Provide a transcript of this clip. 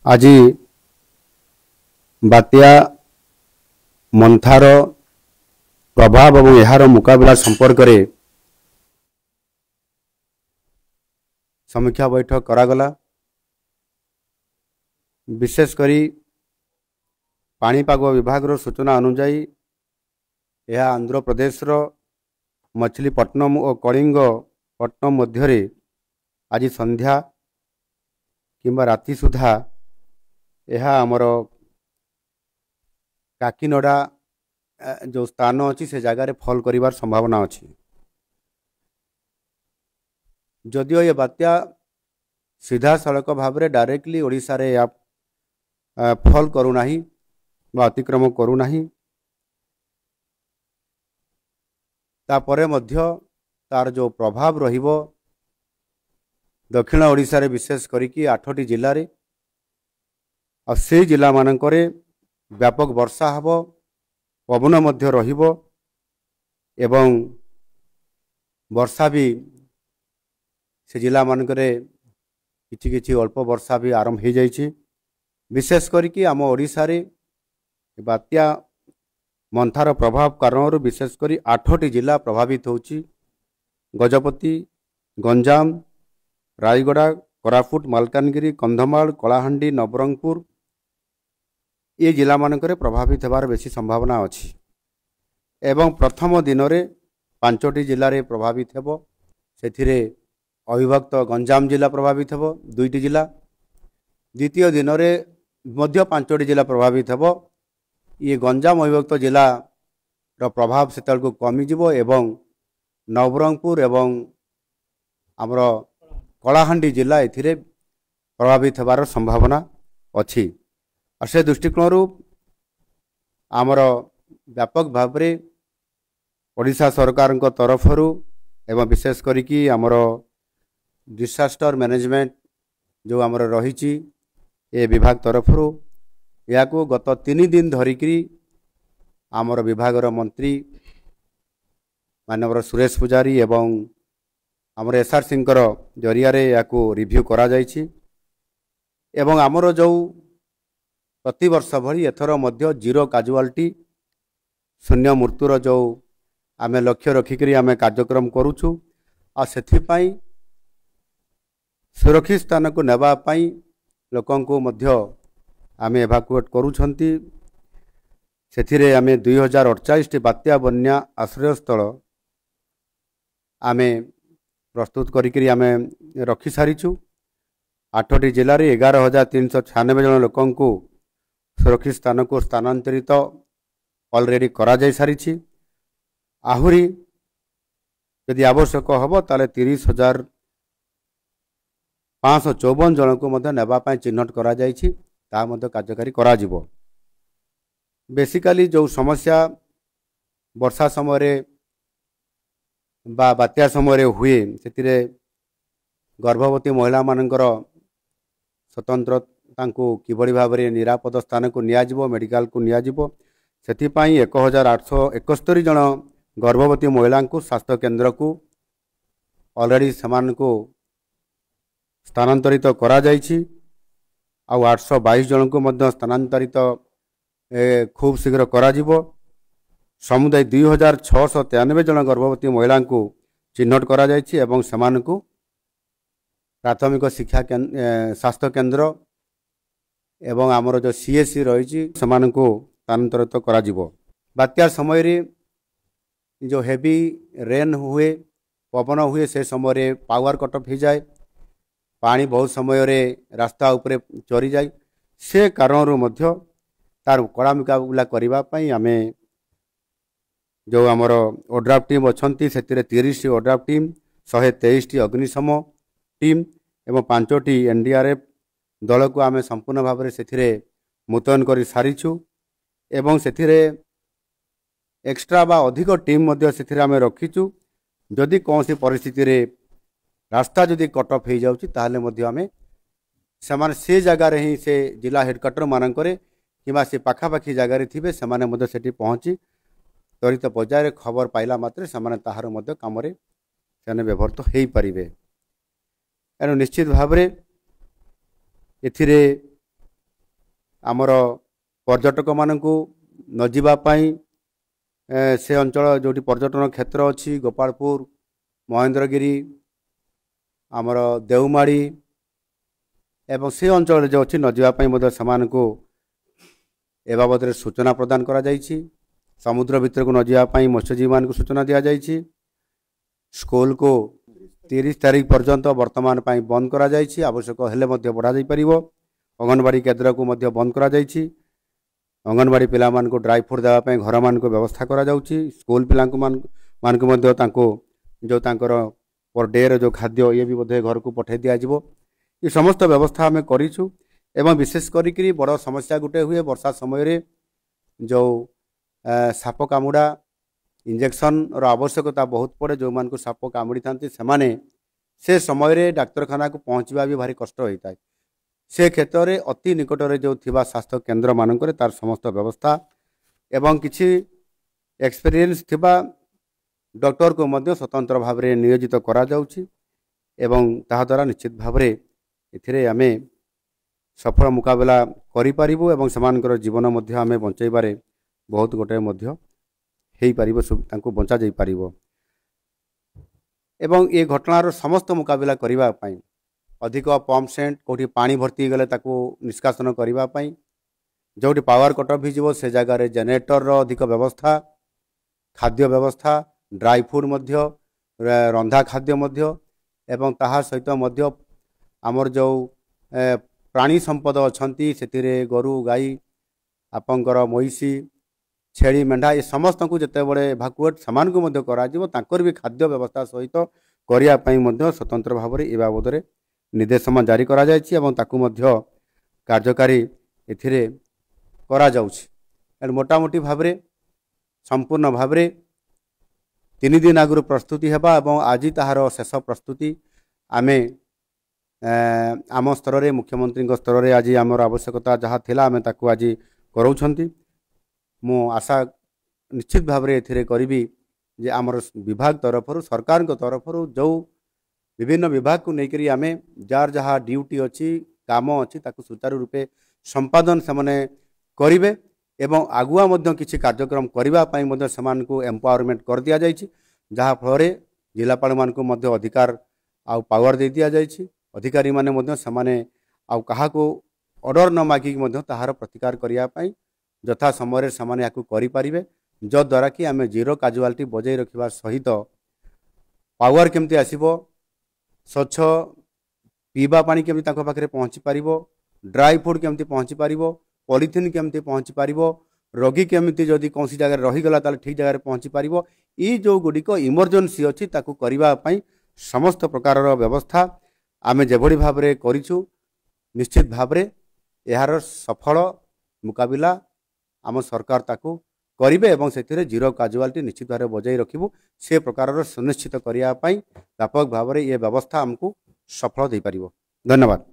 आज बात्या मंथार प्रभाव और यार मुकाबला संपर्क में समीक्षा बैठक करागला। विशेषकर पाणीपाग विभाग सूचना अनुजाई यह आंध्र प्रदेश मछलीपट्टनम और कलिंगपट्टनम मध्य आज संध्या किंबा राति सुधा यह आमर काकीनडा जो स्थान अच्छी से जगार फल कर संभावना अच्छी। जदियो ये बात्या सीधा सड़क भाव में डायरेक्टली ओडिशा रे या फल करूना बा अतिक्रम करूना तापरे मध्य तार जो प्रभाव रहिबो दक्षिण ओडिशा रे विशेष करिकी 8टी जिल्ला रे और से जिला मानकरे व्यापक वर्षा हबो, पवन मध्य रहिबो एवं वर्षा भी से जिला मानकरे किछि किछि अल्प वर्षा भी आरंभ हो जाइछि। विशेष करिकी आम ओडिशा रे बात्या मंथार प्रभाव कारण विशेषकर 8टी जिला प्रभावित होछि। गजपति, गंजाम, रायगड़ा, कोरापुट, मालकानगिरी, कंधमाल, कलाहांडी, नवरंगपुर ये जिला मानकरे प्रभावित होबार बेसी संभावना अछि। एवं प्रथम दिन में 5टी जिले में प्रभावित हेबो। सेथिरे अविभक्त गंजाम जिला प्रभावित हेबो 2टी जिला। द्वितीय दिन में मध्य 5टी जिला प्रभावित हेबो। ये गंजाम अविभक्त जिला रो प्रभाव सेतल को कमी जिवो एवं नवरंगपुर एवं आमर कलाहांडी जिला एथिरे प्रभावित होबार संभावना अच्छी। और से दृष्टिकोण आमर व्यापक भाव में ओडिशा सरकार तरफ एवं विशेष करिकी आमर डिसास्टर मैनेजमेंट जो आमर रही ए विभाग तरफ या गत 3 दिन धरिकी आमर विभागर मंत्री माननीय सुरेश पुजारी एवं आमर एसआर सिंह जरिया या रिव्यू करा जाइछि। एवं आमर जो प्रति वर्ष भली एथर मध्य जीरो काजुआलिटी शून्य मृत्युर जो आमे लक्ष्य रखिक आमे कार्यक्रम करुछु आ सेथिपाई सुरक्षित स्थान को नेबापाई लोकन को मध्य आमे एभाकुएट करूछंती। सेथिरे आमे 2048 बात्या बन्या आश्रय स्थल आमे प्रस्तुत करिकरी आमे रखी सारिछु। 8टी जिले में 11,396 जन लोकन को सुरक्षित स्थान को स्थानांतरित ऑलरेडी करा जाय सारिछि। आहुरी यदि आवश्यक हम ताले 30,554 जन को मध्य नेबापाई चिन्हट करा जायछि ता मध्य कार्यकारी करा जिवो। बेसिकली जो समस्या वर्षा समय बा बात्या समय हुए से गर्भवती महिला मानकर स्वतंत्र तांको किभली भाव में निरापद स्थान को नियाजिवो मेडिकल को नियाजिवो सेथिपाई 1,871 जन गर्भवती महिला को स्वास्थ्य केंद्र को ऑलरेडी समान को स्थानांतरित करा जाइछि। आ 822 जन को मध्य स्थानांतरित खूब शीघ्र करा जिवो। समुदाय 2,693 जन गर्भवती महिला को चिन्हट करा जाइछि एवं समान को प्राथमिक शिक्षा स्वास्थ्य केंद्र एवं आमर जो सीएससी रही समान को स्थानांतरित करा जिवो। बात्या समय रे जो हेवी रेन हुए पवन हुए से समय पावर कट ऑफ हो जाए, पानी बहुत समय रे रास्ता उपरे चरी जाए से कारण मध्य तार कड़ा मुकाबला करने आमे जो आमर ओड्राफ टीम अच्छी से 30 ओड्राफ टीम 123 अग्निशम टीम एवं 5टी एनडीआरएफ दल को आमे संपूर्ण भाव में से मुतयन कर सारीछु। एवं से एक्स्ट्रा बा अधिक टीम मध्य से आमे रखीचु। जदि कौन सी परिस्थिति रे रास्ता जदि कट ऑफ हो जाउछि ताहले मध्य आमे समान से जगार ही से जिला हेडक्वार्टर मानकरे किंबा से पाखापाखी जगार थे से पहुँची त्वरित पर्यायर खबर पाइला मात्रे से ताहार मध्य काम से व्यवहृत हो पारे। एणु निश्चित भाव में एथिरे आमर पर्यटक मानू न जावाई से अंचल जो पर्यटन क्षेत्र अच्छी गोपालपुर महेंद्रगिरी आमर देवमाड़ी एवं से अंचल जो अच्छी न जावाई ए बाबद सूचना प्रदान करा जाइछि। समुद्र भितर को न जावाई मत्स्यजीवी मान को सूचना दि जाइछि। स्कूल को 30 तारीख पर्यंत वर्तमान पाई बंद करा जाइछि। आवश्यक हेले मध्य बढ़ा जाई परिबो। अंगनवाड़ी केन्द्र को मध्य बंद करा जाइछि। अंगनवाड़ी पिला मान को ड्राई फ्रूट देवा पई घर मान को व्यवस्था करा जाउछि। स्कूल पिला मान को मध्य तांको जो तांकर पर डे रो जो खाद्य ये भी बोधे घर को पठे दिया जिवो। ये समस्त व्यवस्था हमें करिछु एवं विशेष करी बड़ समस्या गुटे हुए वर्षा समय रे जो साप कामुड़ा इंजेक्शन रो आवश्यकता बहुत पड़े। जो मान को साप कामुड़ी थांती से समय रे डाक्तरखाना को पहुँचवा भी भारी कष्ट होता है। से क्षेत्र में अति निकट में जो थिबा स्वास्थ्य केन्द्र मानक तार समस्त व्यवस्था एवं किछि एक्सपीरियंस थिबा डॉक्टर को मध्य स्वतंत्र भाव में नियोजित करा जाउछि एवं ताहा द्वारा निश्चित भाव में एथिरे आमे सफल मुकाबला करि परिबो एवं समानकर जीवन मध्य आमे बंचाइबारे बहुत गोटे मध्य हेई परिबो तांको बंचा जाई परिबो एवं ये घटनार समस्त मुकाबला करिबा पई अधिक पंप सेट कोठी पानी भर्ती गले ताको निष्कासन करिबा पई जोटी पावर कट भी जीवो से जगह रे जनरेटर रो अधिक व्यवस्था खाद्य व्यवस्था ड्राई फ्रूट मध्य रंधा खाद्य मध्य एवं ताहा सहित मध्य आमर जो प्राणी संपद अच्छी से गोरु गाई आपंकर महिषी छेड़ी मेढ़ा ये समस्त को जिते बड़े भाकुएट सामान को मध्य कर भी खाद्य व्यवस्था सहित करने स्वतंत्र भाव में ए बाबद निर्देशना जारी करा जायछि एवं ताकू मध्य कार्यकारी एथिरे करा जाउछि। मोटामोटी भाव में संपूर्ण भाव में 3 दिन आगु प्रस्तुति हेबा एवं आज ताहार शेष प्रस्तुति आमे आम स्तर में मुख्यमंत्री स्तर में आज आमर आवश्यकता जहाँ थिला आमे ताकू आज कराउछंती। मु आशा निश्चित भाव में एथिरे करिबी जे आमर विभाग तरफ सरकार तरफ जो विभिन्न विभाग को लेकर आमे जार जहाँ ड्यूटी अच्छी काम अच्छी ताकू सुचारू रूपे संपादन से माने करिवे एवं आगुआ मध्य किछि कार्यक्रम करिबा पई मध्य समान को एम्पावरमेंट कर दिया जाइछि। जहाँ फल जिलापाल मान को मध्य अधिकार आउ पावर दे दिया जाइछि। अधिकारी माने मध्य समाने आउ कहा को ऑर्डर न मागिक मध्य ताहार प्रतिकार करिया पई यथा समय समाने याकू करि परिबे जद्वारा कि आमे जीरो काजुआलिटी बजाई रखिबा सहित पावर केमती आसीबो स्वच्छ पीवा पानी केमती ताको पाखरे पहुँची पारिबो ड्राई फ्रूट केमती पहुँची पारिबो पॉलिथिन केमती पहुँची पारिबो रोगी केमती जदि कौन जगह रहीगला ताले ठीक जगह पहुँची पारिबो ई जो गुड़िक इमरजेंसी अच्छी ताकू करिबा पई समस्त प्रकार व्यवस्था आमे जेभଳି भाबरे करिछु निश्चित भाबरे यार सफल मुकाबिला आम सरकार ताकू करिबे एवं सेतिरे जीरो काजुआलिटी निश्चित भाव बजाई रखिबु से प्रकार सुनिश्चित करिया पई व्यापक भाव में ये व्यवस्था आमको सफल दे पारिबो। धन्यवाद।